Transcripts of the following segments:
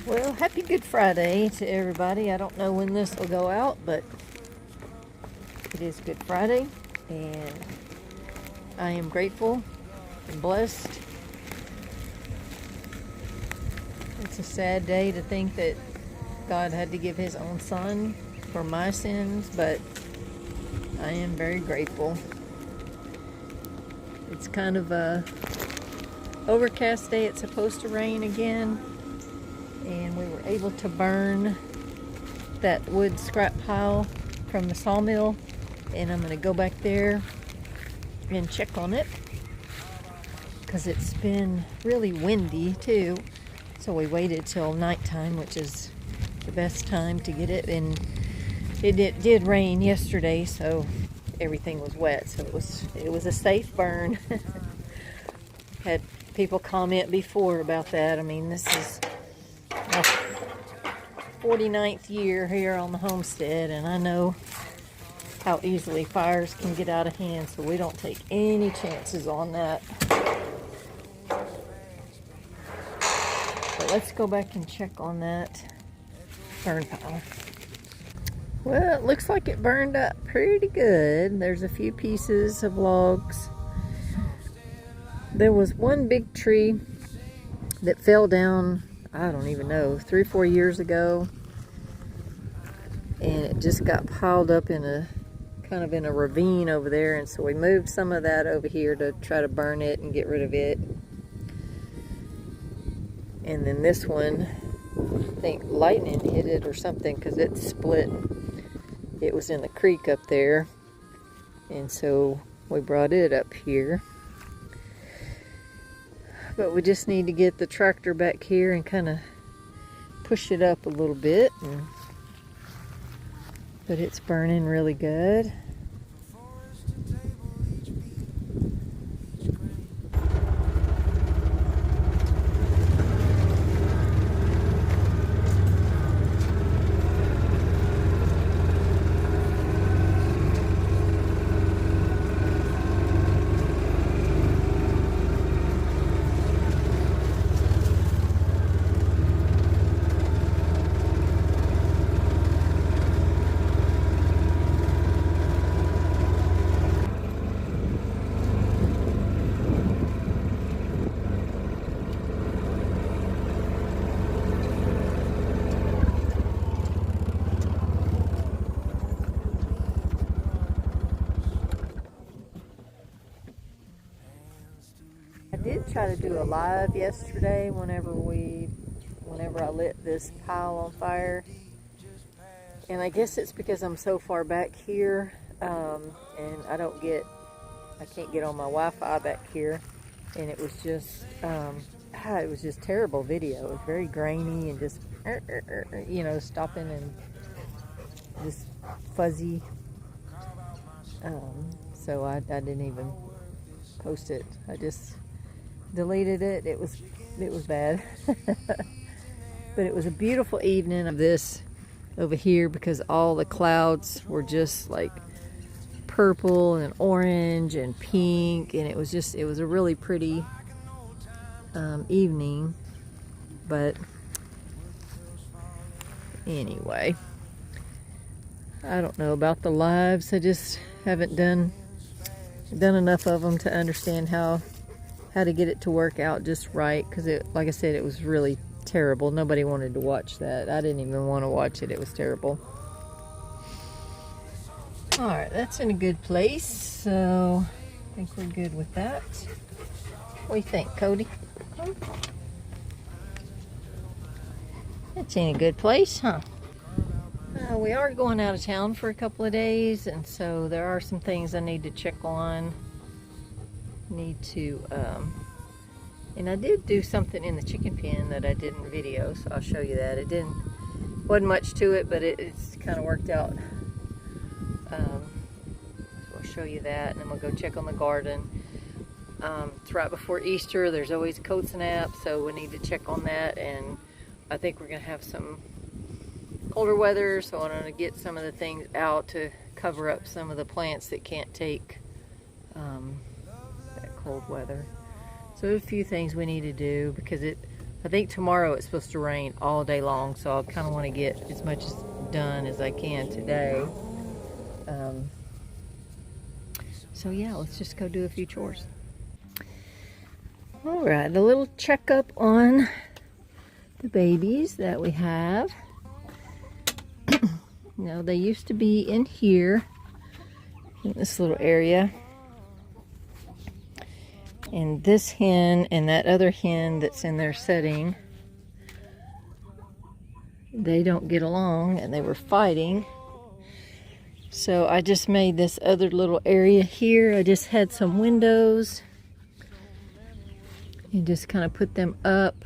Well, happy Good Friday to everybody. I don't know when this will go out, but it is Good Friday, and I am grateful and blessed. It's a sad day to think that God had to give his own son for my sins, but I am very grateful. It's kind of a overcast day. It's supposed to rain again, and we were able to burn that wood scrap pile from the sawmill, and I'm going to go back there and check on it because it's been really windy too. So we waited till nighttime, which is the best time to get it, and it did rain yesterday, so everything was wet, so it was a safe burn. Had people comment before about that. I mean, this is my 49th year here on the homestead, and I know how easily fires can get out of hand, so we don't take any chances on that. But let's go back and check on that burn pile. Well, it looks like it burned up pretty good. There's a few pieces of logs. There was one big tree that fell down, I don't even know, 3 or 4 years ago, and it just got piled up in a kind of in a ravine over there, and so we moved some of that over here to try to burn it and get rid of it. And then this one, I think lightning hit it or something because it split. It was in the creek up there, and so we brought it up here. But we just need to get the tractor back here and kind of push it up a little bit. But it's burning really good. I did try to do a live yesterday whenever I lit this pile on fire, and I guess it's because I'm so far back here, and I can't get on my Wi-Fi back here, and it was just terrible video. It was very grainy and just stopping and just fuzzy, so I didn't even post it. I just deleted it. It was bad. But it was a beautiful evening of this over here because all the clouds were just like purple and orange and pink, and it was a really pretty evening. But anyway, I don't know about the lives. I just haven't done enough of them to understand how to get it to work out just right, because like I said, it was really terrible. Nobody wanted to watch that. I didn't even want to watch it. It was terrible. All right, that's in a good place, so I think we're good with that. What do you think, Cody? It's in a good place, huh? We are going out of town for a couple of days, and so there are some things I need to check on. And I did do something in the chicken pen that I didn't video, so I'll show you that. Wasn't much to it, but it's kind of worked out. So I'll show you that, and then we'll go check on the garden. It's right before Easter. There's always a cold snap, so we need to check on that, and I think we're going to have some colder weather, so I'm going to get some of the things out to cover up some of the plants that can't take that cold weather. So a few things we need to do because I think tomorrow it's supposed to rain all day long, so I kind of want to get as much done as I can today. So yeah, let's just go do a few chores. All right, a little checkup on the babies that we have. Now, they used to be in here, in this little area. And this hen and that other hen that's in their setting, they don't get along and they were fighting. So I just made this other little area here. I just had some windows and just kind of put them up.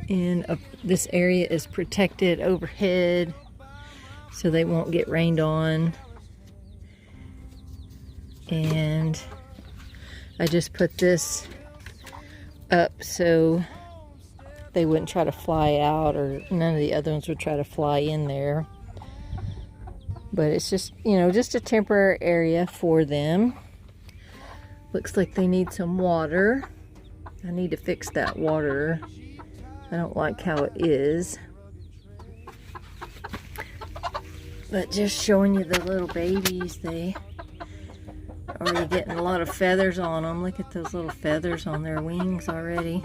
And this area is protected overhead so they won't get rained on. And I just put this up so they wouldn't try to fly out, or none of the other ones would try to fly in there. But it's just, you know, just a temporary area for them. Looks like they need some water. I need to fix that water. I don't like how it is. But just showing you the little babies, they already getting a lot of feathers on them. Look at those little feathers on their wings already.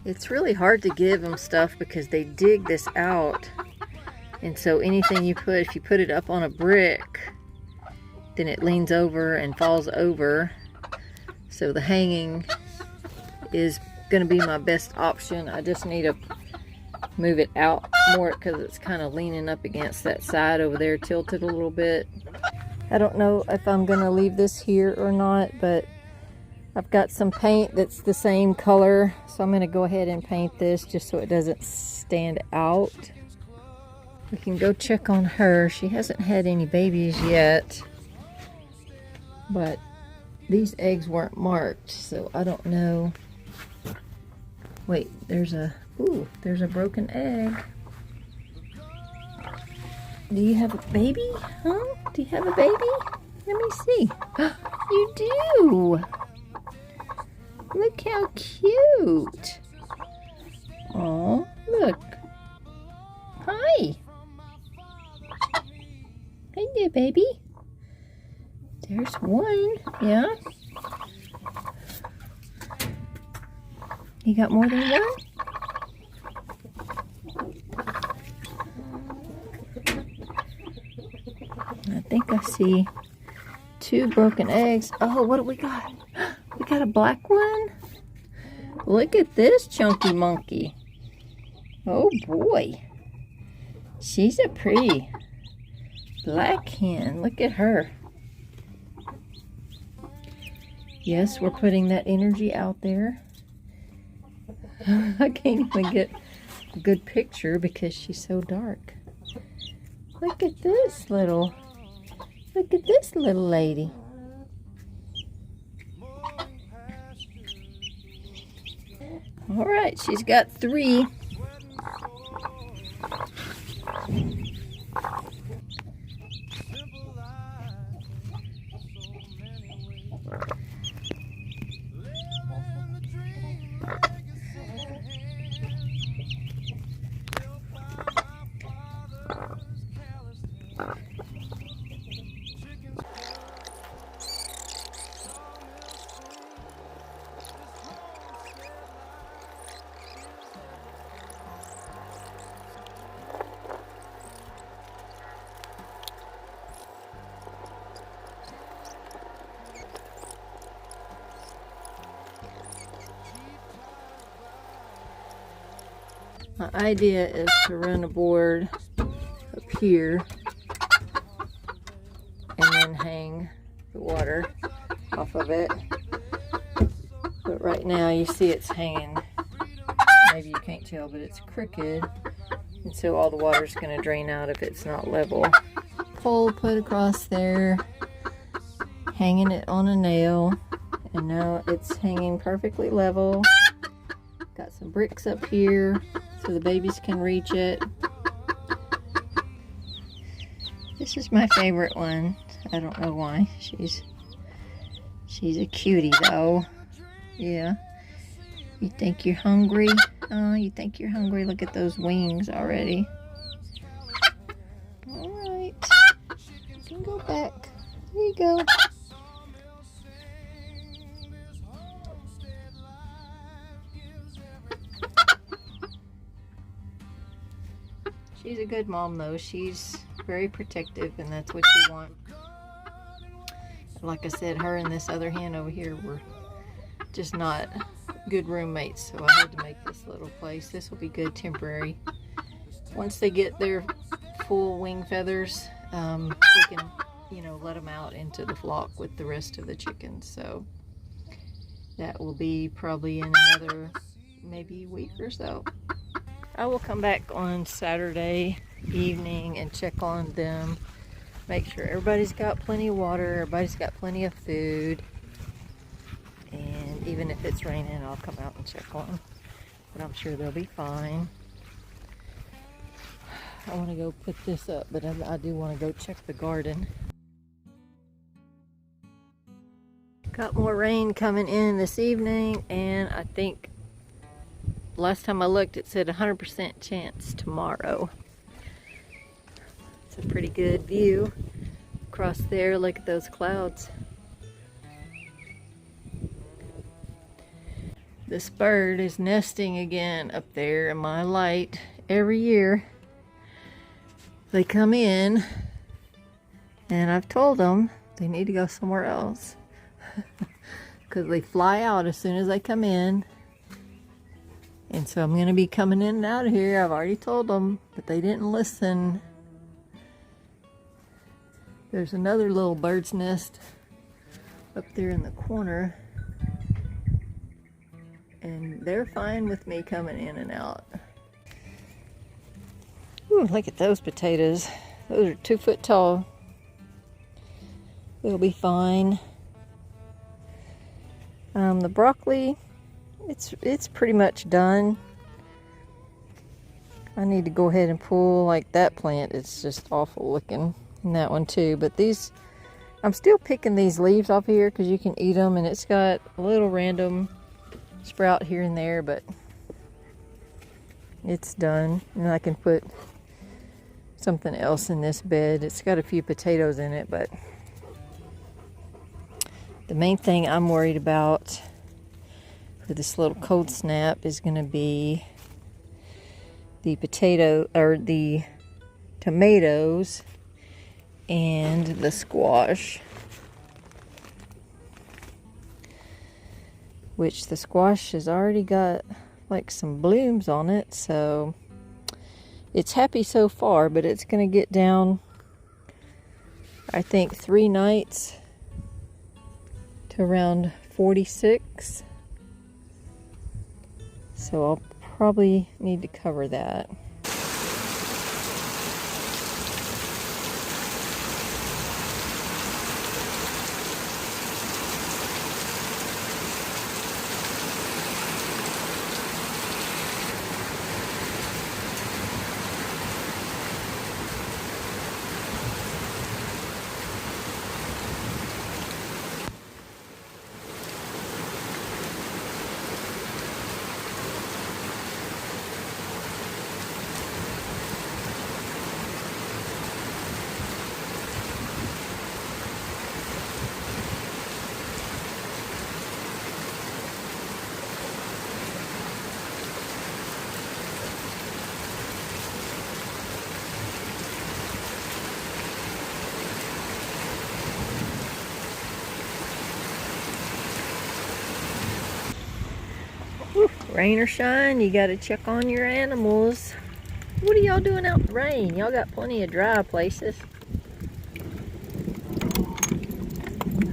It's really hard to give them stuff because they dig this out. And so anything you put, if you put it up on a brick, then it leans over and falls over. So the hanging is going to be my best option. I just need to move it out more because it's kind of leaning up against that side over there, tilted a little bit. I don't know if I'm going to leave this here or not, but I've got some paint that's the same color, so I'm going to go ahead and paint this just so it doesn't stand out. We can go check on her. She hasn't had any babies yet, but these eggs weren't marked, so I don't know. Wait, there's a broken egg. Do you have a baby? Huh? Do you have a baby? Let me see. You do! Look how cute! Oh, look. Hi! Hi there, baby. There's one, yeah? You got more than one? I think I see 2 broken eggs. Oh, what do we got? We got a black one? Look at this chunky monkey. Oh boy. She's a pretty black hen. Look at her. Yes, we're putting that energy out there. I can't even get a good picture because she's so dark. Look at this little lady. All right, she's got 3. My idea is to run a board up here and then hang the water off of it. But right now you see it's hanging, maybe you can't tell, but it's crooked, and so all the water is going to drain out if it's not level. Pole put across there, hanging it on a nail, and now it's hanging perfectly level. Got some bricks up here so the babies can reach it. This is my favorite one. I don't know why. She's a cutie though. Yeah. You think you're hungry? Oh, you think you're hungry? Look at those wings already. Alright. You can go back. There you go. She's a good mom though. She's very protective, and that's what you want. Like I said, her and this other hen over here were just not good roommates, so I had to make this little place. This will be good temporary. Once they get their full wing feathers, we can, you know, let them out into the flock with the rest of the chickens. So that will be probably in another maybe week or so. I will come back on Saturday evening and check on them. Make sure everybody's got plenty of water, everybody's got plenty of food. And even if it's raining, I'll come out and check on them. But I'm sure they'll be fine. I want to go put this up, but I do want to go check the garden. Got more rain coming in this evening, and I think last time I looked, it said 100% chance tomorrow. It's a pretty good view across there. Look at those clouds. This bird is nesting again up there in my light. Every year they come in, and I've told them they need to go somewhere else because they fly out as soon as they come in. And so I'm going to be coming in and out of here. I've already told them, but they didn't listen. There's another little bird's nest up there in the corner. And they're fine with me coming in and out. Ooh, look at those potatoes. Those are 2 foot tall. They'll be fine. The broccoli, it's pretty much done. I need to go ahead and pull, like that plant, it's just awful looking, and that one too. But these, I'm still picking these leaves off here because you can eat them, and it's got a little random sprout here and there, but it's done. And I can put something else in this bed. It's got a few potatoes in it, but the main thing I'm worried about for this little cold snap is going to be the potato, or the tomatoes and the squash. Which the squash has already got like some blooms on it, so it's happy so far, but it's going to get down, I think, 3 nights to around 46. So I'll probably need to cover that. Whew, rain or shine, you gotta check on your animals. What are y'all doing out in the rain? Y'all got plenty of dry places.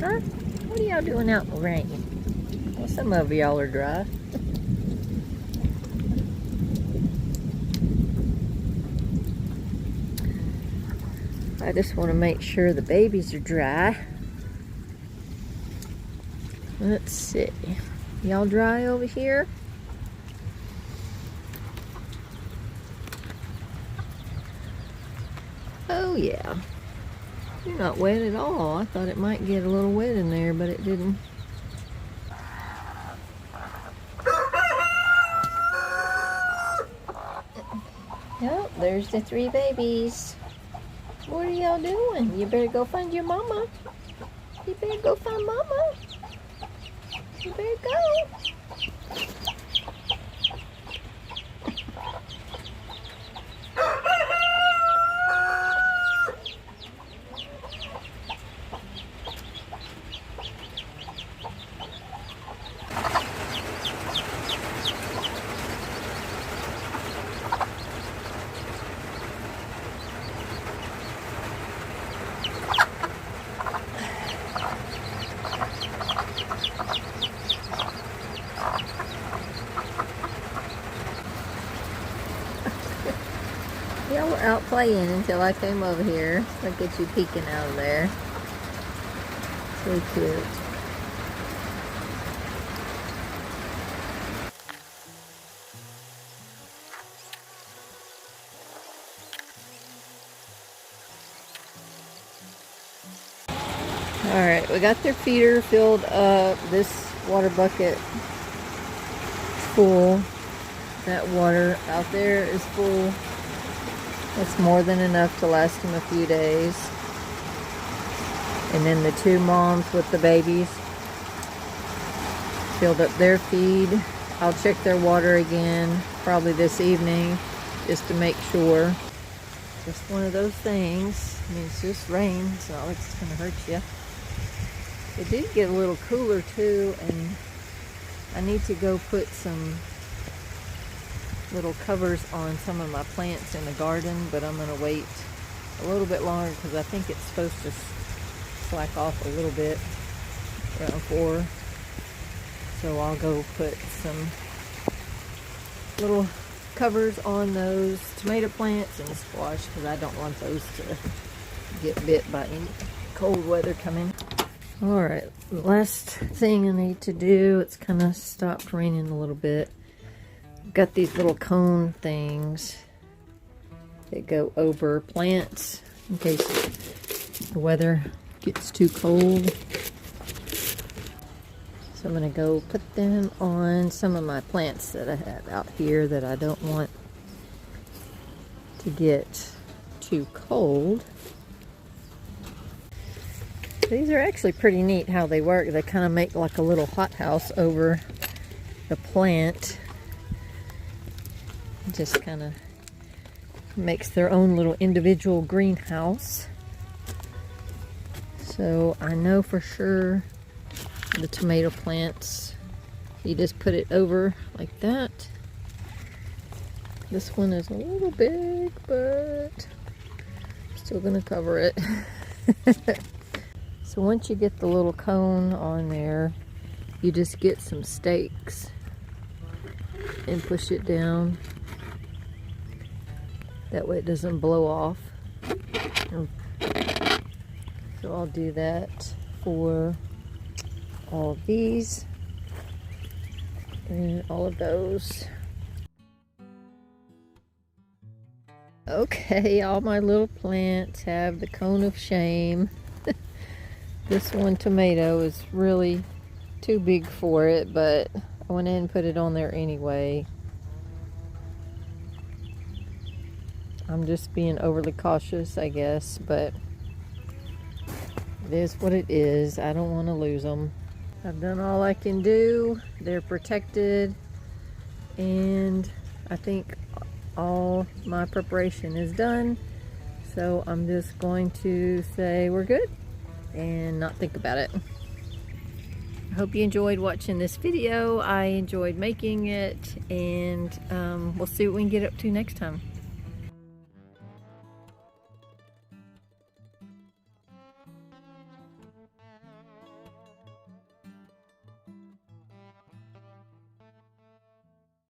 Huh? What are y'all doing out in the rain? Well, some of y'all are dry. I just want to make sure the babies are dry. Let's see. Y'all dry over here? Oh yeah. You're not wet at all. I thought it might get a little wet in there, but it didn't. Yep, there's the 3 babies. What are y'all doing? You better go find your mama. You better go find mama. You better go. Y'all were out playing until I came over here. Look at you peeking out of there. So cute. Alright, we got their feeder filled up. This water bucket is full. That water out there is full. That's more than enough to last them a few days. And then the 2 moms with the babies filled up their feed. I'll check their water again probably this evening just to make sure. Just one of those things. I mean, it's just rain. It's not like it's going to hurt you. It did get a little cooler too, and I need to go put some little covers on some of my plants in the garden, but I'm going to wait a little bit longer because I think it's supposed to slack off a little bit around 4. So I'll go put some little covers on those tomato plants and squash because I don't want those to get bit by any cold weather coming. Alright, the last thing I need to do, it's kind of stopped raining a little bit. Got these little cone things that go over plants in case the weather gets too cold. So I'm going to go put them on some of my plants that I have out here that I don't want to get too cold. These are actually pretty neat how they work. They kind of make like a little hothouse over the plant. Just kind of makes their own little individual greenhouse. So I know for sure the tomato plants, you just put it over like that. This one is a little big, but I'm still gonna cover it. So once you get the little cone on there, you just get some stakes and push it down. That way it doesn't blow off. So I'll do that for all of these and all of those. Okay, all my little plants have the cone of shame. This one tomato is really too big for it, but I went in and put it on there anyway. I'm just being overly cautious, I guess, but it is what it is. I don't want to lose them. I've done all I can do. They're protected, and I think all my preparation is done. So I'm just going to say we're good and not think about it. I hope you enjoyed watching this video. I enjoyed making it, and we'll see what we can get up to next time.